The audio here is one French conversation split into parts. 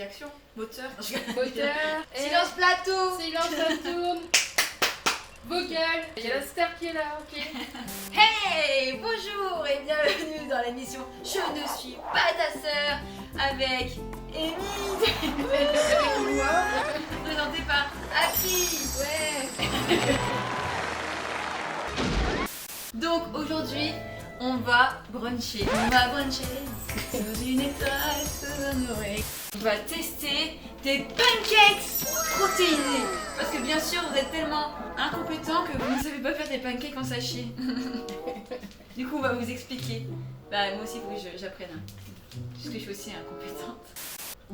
dit action. Moteur. Moteur. Silence plateau. Silence, ça tourne. Vocal. Il y a la star qui est là, ok. Hey, bonjour et bienvenue dans l'émission Je ne suis pas ta sœur avec Amy. Présentée par Aki. Ouais. Donc aujourd'hui, on va bruncher. On va bruncher sous une étoile, sous un oreille. On va tester des pancakes protéinés. Parce que bien sûr, vous êtes tellement incompétents que vous ne savez pas faire des pancakes en sachet. Du coup, on va vous expliquer. Bah, moi aussi, il faut que j'apprenne. Puisque je suis aussi incompétente.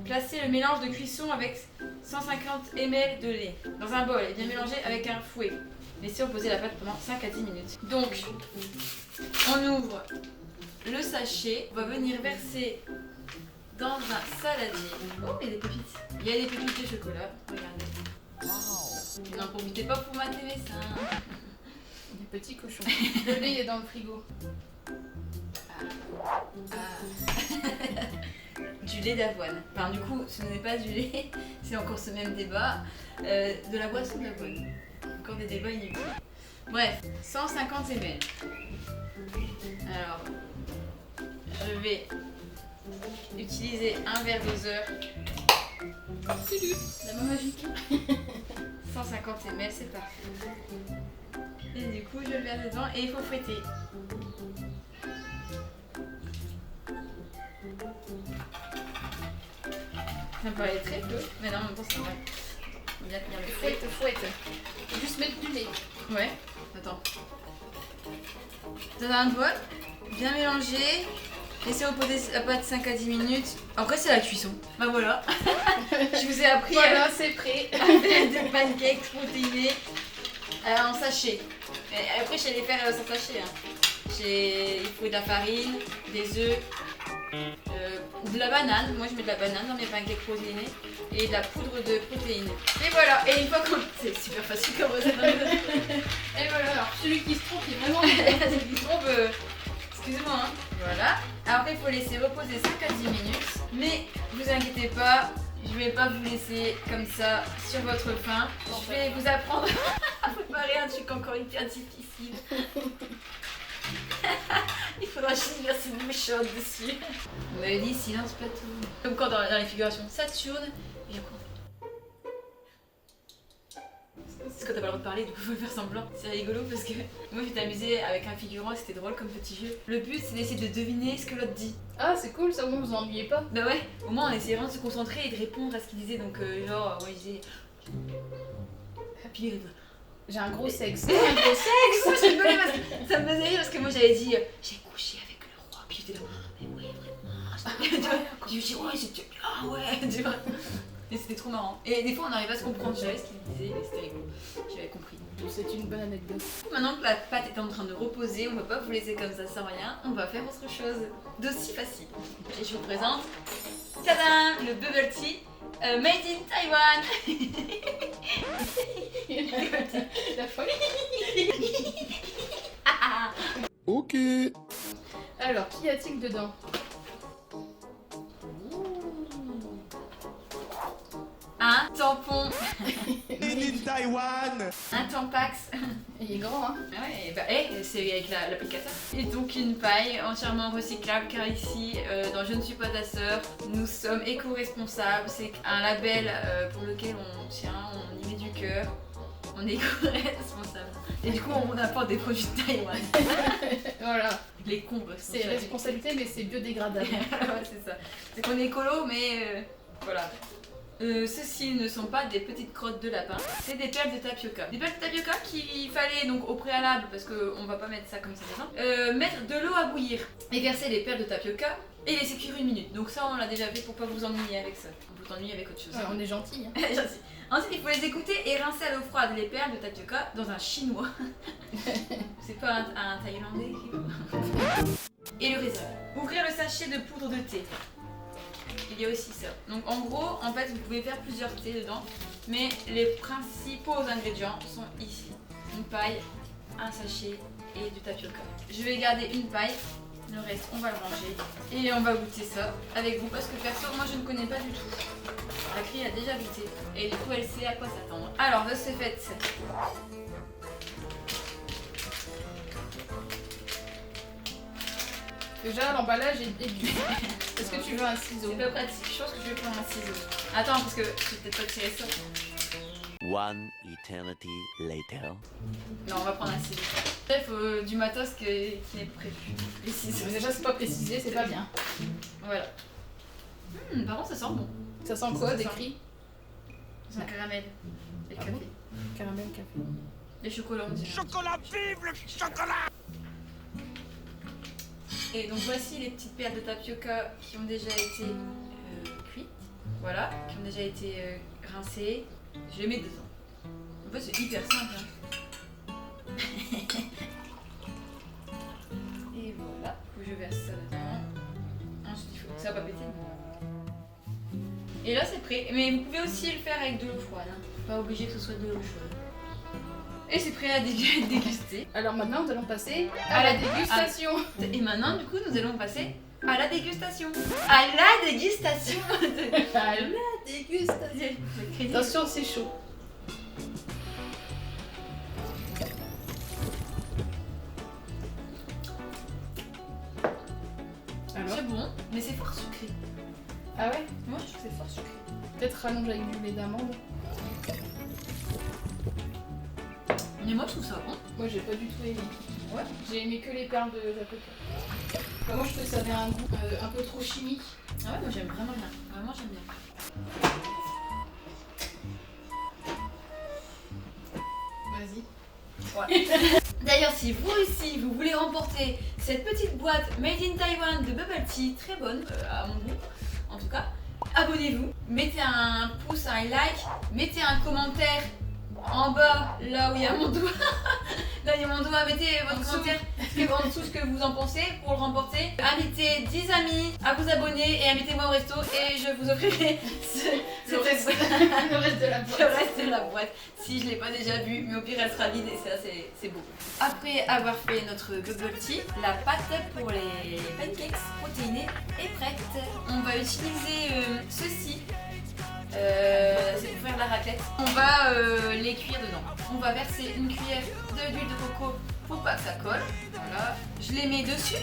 Placez le mélange de cuisson avec 150 ml de lait dans un bol et bien mélanger avec un fouet. Laissez reposer la pâte pendant 5 à 10 minutes. Donc, on ouvre le sachet. On va venir verser dans un saladier. Oh, il y a des pépites. Il y a des pépites de chocolat. Regardez. N'en profitez pas pour mater mes seins. Des petits cochons. Le lait est dans le frigo. Du lait d'avoine. Enfin, du coup, ce n'est pas du lait, c'est encore ce même débat. De la boisson d'avoine. Encore des débats inutiles. Bref, 150 ml. Alors, je vais utiliser un verre doseur. La main magique. 150 ml, c'est parfait. Et du coup, je le verse dedans et il faut fouetter. Ça me paraît très peu, mais non, en même temps, c'est vrai. Faut bien tenir le fouet. Fouette. Faut juste mettre du lait. Ouais, attends. Dans un bol, bien mélanger. Laissez reposer la pâte 5 à 10 minutes. Après, c'est la cuisson. Bah voilà. Je vous ai appris Voilà, c'est prêt. à faire des pancakes protéinés en sachet. Et après, je sais les faire sans sachet. Il faut de la farine, des œufs, de la banane. Moi, je mets de la banane dans mes pancakes protéinés et de la poudre de protéines. Et voilà. Et une fois qu'on... C'est super facile comme recette. Et voilà, alors celui qui se trompe, il est vraiment. Celui qui se trompe, excusez-moi. Hein. Voilà. Après, il faut laisser reposer 5 à 10 minutes. Mais vous inquiétez pas, je vais pas vous laisser comme ça sur votre faim. Je vais vous apprendre à préparer un truc encore hyper difficile. Il faudra juste verser une eau chaude dessus. On m'avait dit silence plateau. Comme quand dans les figurations, ça tourne. Et après, c'est quand t'as pas le droit de parler, du coup faut faire semblant. C'est rigolo parce que moi je m'étais amusée avec un figurant et c'était drôle comme petit jeu. Le but c'est d'essayer de deviner ce que l'autre dit. Ah, c'est cool, ça, au moins vous ennuyez pas. Bah ouais, au moins on essayait vraiment de se concentrer et de répondre à ce qu'il disait. Donc genre, moi je disais... Puis il répond. J'ai un gros sexe. Un gros sexe. Moi j'ai rigolé parce que ça me faisait rire parce que moi j'avais dit j'ai couché avec le roi. Puis j'étais là, mais ouais vraiment. Je dis ouais c'était bien, ouais. Tu vois. Et c'était trop marrant. Et des fois on arrivait à se comprendre, je savais ce qu'il disait et c'était rigolo. J'avais compris. C'est une bonne anecdote. Maintenant que la pâte est en train de reposer, on va pas vous laisser comme ça sans rien, on va faire autre chose d'aussi facile. Et je vous présente, tadam, le bubble tea made in Taiwan. La folie. Ok. Alors, qu'y a-t-il dedans? Un tampon, Made in Taiwan. un tampax. Il est grand, hein. Ah ouais, bah, c'est avec l'applicateur. Et donc une paille entièrement recyclable car ici, dans Je ne suis pas ta sœur, nous sommes éco-responsables. C'est un label pour lequel on tient, on y met du cœur. On est éco-responsable. Et du coup, on apporte des produits de Taïwan. Voilà. Les cons, C'est responsabilité, mais c'est biodégradable. Ouais, c'est ça. C'est qu'on est écolo, mais voilà. Ceux-ci ne sont pas des petites crottes de lapin, c'est des perles de tapioca. Des perles de tapioca qu'il fallait donc au préalable, parce qu'on va pas mettre ça comme ça maintenant, mettre de l'eau à bouillir et verser les perles de tapioca et laisser cuire 1 minute. Donc ça on l'a déjà fait pour pas vous ennuyer avec ça. On vous ennuie avec autre chose. Ouais, on est gentil. Hein. Gentil. Ensuite il faut les écouter et rincer à l'eau froide les perles de tapioca dans un chinois. C'est pas un thaïlandais qui veut. Et le réserve. Ouvrir le sachet de poudre de thé. Il y a aussi ça. Donc en gros, en fait, vous pouvez faire plusieurs thés dedans, mais les principaux ingrédients sont ici. Une paille, un sachet et du tapioca. Je vais garder une paille Le reste, on va le ranger. Et on va goûter ça avec vous parce que perso, moi je ne connais pas du tout. La Cree a déjà goûté. Et du coup, elle sait à quoi s'attendre. Alors, de ce fait, Déjà, l'emballage est début. Est-ce que tu veux un ciseau? c'est pas pratique. Je pense que je vais prendre un ciseau. Attends, parce que je vais peut-être pas tirer ça. One eternity later. Non, on va prendre un ciseau. Il faut du matos qui est prévu. Les ciseaux. Déjà, c'est pas précisé, c'est pas bien. Voilà. Par contre, ça sent bon. Ça sent quoi, décrit? C'est un caramel. Et Ah café. bon Caramel, café. Les chocolats, on dirait. Chocolat, vive le chocolat! Et donc voici les petites perles de tapioca qui ont déjà été cuites. Voilà, qui ont déjà été rincées. Je les mets dedans. En fait, c'est hyper simple. Hein. Et voilà, je verse ça dedans. Ensuite, il faut que ça va pas péter. Et là, c'est prêt. Mais vous pouvez aussi le faire avec de l'eau froide. Hein. Pas obligé que ce soit de l'eau chaude. Et c'est prêt à déguster. Alors maintenant, nous allons passer à la dégustation. Et maintenant, du coup, nous allons passer à la dégustation. À la dégustation. À la dégustation. Attention, c'est chaud. Alors C'est bon, mais c'est fort sucré. Ah ouais? Moi, je trouve que c'est fort sucré. Peut-être rallonge avec du lait d'amande. Mais moi, je trouve ça bon. Moi, j'ai pas du tout aimé. Ouais. J'ai aimé que les perles de tapioca. Moi, je trouvais que ça avait un goût un peu trop chimique. Ah ouais, moi, j'aime vraiment bien. Vraiment, j'aime bien. Vas-y. D'ailleurs, si vous aussi, vous voulez remporter cette petite boîte Made in Taiwan de Bubble Tea, très bonne, à mon goût, en tout cas, abonnez-vous, mettez un pouce, un like, mettez un commentaire en bas, là où il y a mon doigt. Là, il y a mon doigt, mettez votre commentaire en dessous ce que vous en pensez pour le remporter. Invitez 10 amis à vous abonner et invitez-moi au resto et je vous offrirai Le reste de la boîte. le reste de la boîte si je l'ai pas déjà bu, mais au pire elle sera vide et ça c'est beau. Après avoir fait notre bubble tea, la pâte pour les pancakes protéinés est prête. On va utiliser ceci. C'est pour faire de la raclette. On va les cuire dedans. On va verser une cuillère d'huile de coco pour pas que ça colle. Voilà, je les mets dessus.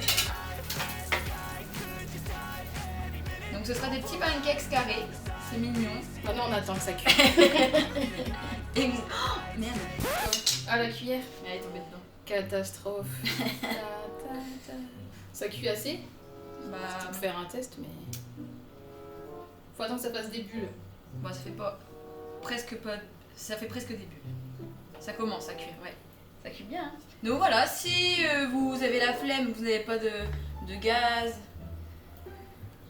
Donc ce sera des petits pancakes carrés. C'est mignon. Maintenant, on attend que ça cuise. Et vous... Oh, merde. À la cuillère. Elle est tombée dedans. Catastrophe. Ça cuit assez? Bah, Pour faire un test, mais... Faut attendre que ça fasse des bulles. bon, ça fait pas... Presque pas... Ça fait presque des bulles. Ça commence à cuire, ouais. Ça cuit bien. Hein. Donc voilà, si vous avez la flemme, vous n'avez pas de gaz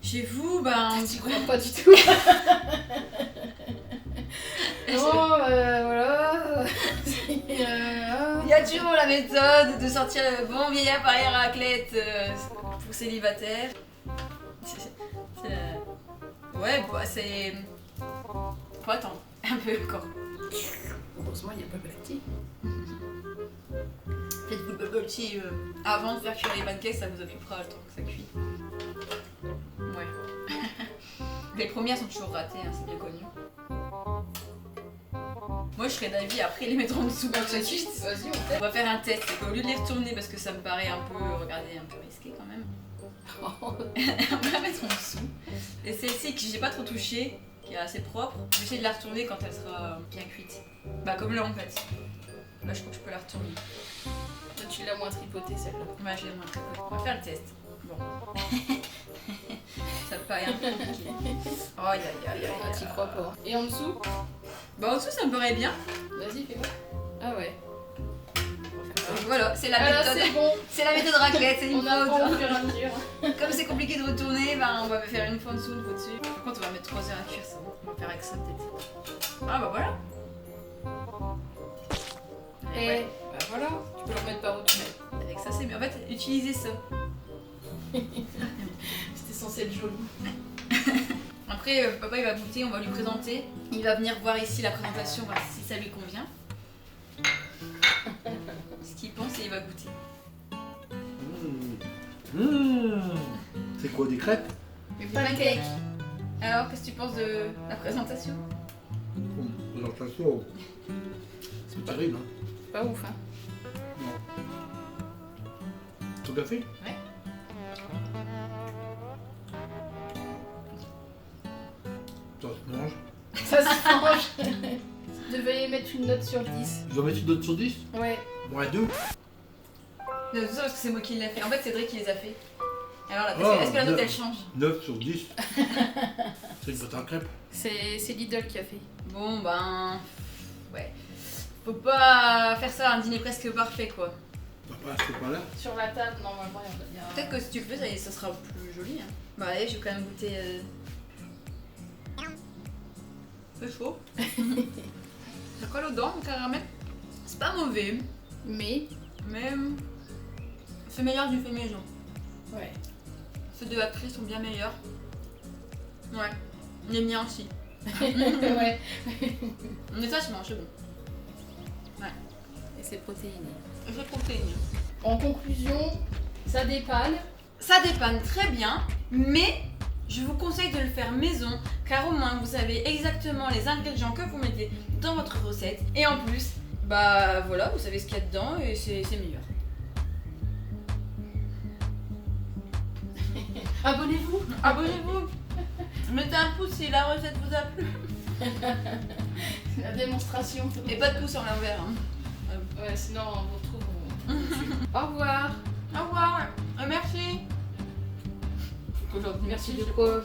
chez vous, ben... T'y crois pas du tout. Non, voilà. Il y a toujours la méthode de sortir le bon vieil appareil raclette pour célibataires. Ouais, bah c'est... Faut attendre un peu encore. Heureusement, il n'y a pas de tea. Faites-vous le bubble tea avant de faire cuire les pancakes, ça vous occupera le temps que ça cuit. Ouais. Les premières sont toujours ratées, hein, c'est bien connu. Moi je serais d'avis après les mettre en dessous pour que ça cuise. Vas-y, On va faire un test, c'est qu'au lieu de les retourner parce que ça me paraît un peu, regardez, un peu risqué quand même. On va la mettre en dessous. Et celle-ci que j'ai pas trop touchée, qui est assez propre, je vais essayer de la retourner quand elle sera bien cuite. Bah comme là en fait. Là je crois que je peux la retourner. Toi, tu l'as moins tripotée celle-là. Ouais, je l'ai montré. On va faire le test. Bon. Ça me paraît un peu compliqué. Oh, aïe aïe aïe Ah, aïe. t'y crois pas. Et en dessous? Bah en dessous ça me paraît bien. Vas-y, fais-moi. Ah ouais. Donc voilà, c'est la Ah là, méthode. c'est bon. C'est la méthode raclette, c'est une On apprend au faute. fur et à mesure. Comme c'est compliqué de retourner, ben on va faire une fois en dessous, une fois dessus. Par contre on va mettre 3 heures à cuire ça. On va faire avec ça peut-être. Ah bah voilà. Et Ouais. bah voilà, tu peux le remettre par où tu mets. Avec ça c'est bien. En fait, utilisez ça. C'était censé être joli. Après, papa il va goûter, on va lui présenter. Il va venir voir ici la présentation, voir si ça lui convient. Ce qu'il pense et il va goûter. C'est quoi, des crêpes? Mais Pancake. Alors, qu'est-ce que tu penses de la présentation? Présentation. C'est terrible, hein? Pas ouf, hein. Non. Tout café? Ouais. Ça se mange. Ça se mange. Je devais mettre une note sur 10. Je dois mettre une note sur 10? Ouais. Ouais, 2. Non, tout ça parce que c'est moi qui l'ai fait. En fait, Cédric qui les a fait. Alors là, Oh, est-ce que la note neuf. elle change? 9 sur 10. C'est une pâte à crêpes. C'est Lidl qui a fait. Bon, ben. Ouais. Faut pas faire ça un dîner presque parfait quoi. Papa, c'est pas là. Sur la table, normalement, il y a... Peut-être que si tu le fais, ça sera plus joli. Hein. Bah, allez, je vais quand même goûter. C'est chaud. Ça colle aux dents, le caramel. C'est pas mauvais, Mais... mais. C'est meilleur du fait maison. Ouais. Ceux de Actrice sont bien meilleurs. Ouais. Les miens aussi. Ouais. Mais ça, je mange, c'est bon. Et c'est protéiné. Et c'est protéines. En conclusion, ça dépanne. Ça dépanne très bien, mais je vous conseille de le faire maison, car au moins vous savez exactement les ingrédients que vous mettez dans votre recette. Et en plus, bah voilà, vous savez ce qu'il y a dedans et c'est meilleur. Abonnez-vous. Abonnez-vous. Mettez un pouce si la recette vous a plu. La démonstration. Et pas de pouce en l'envers. Hein. Ouais, sinon on vous retrouve. Au revoir. Au revoir. Merci. Merci de quoi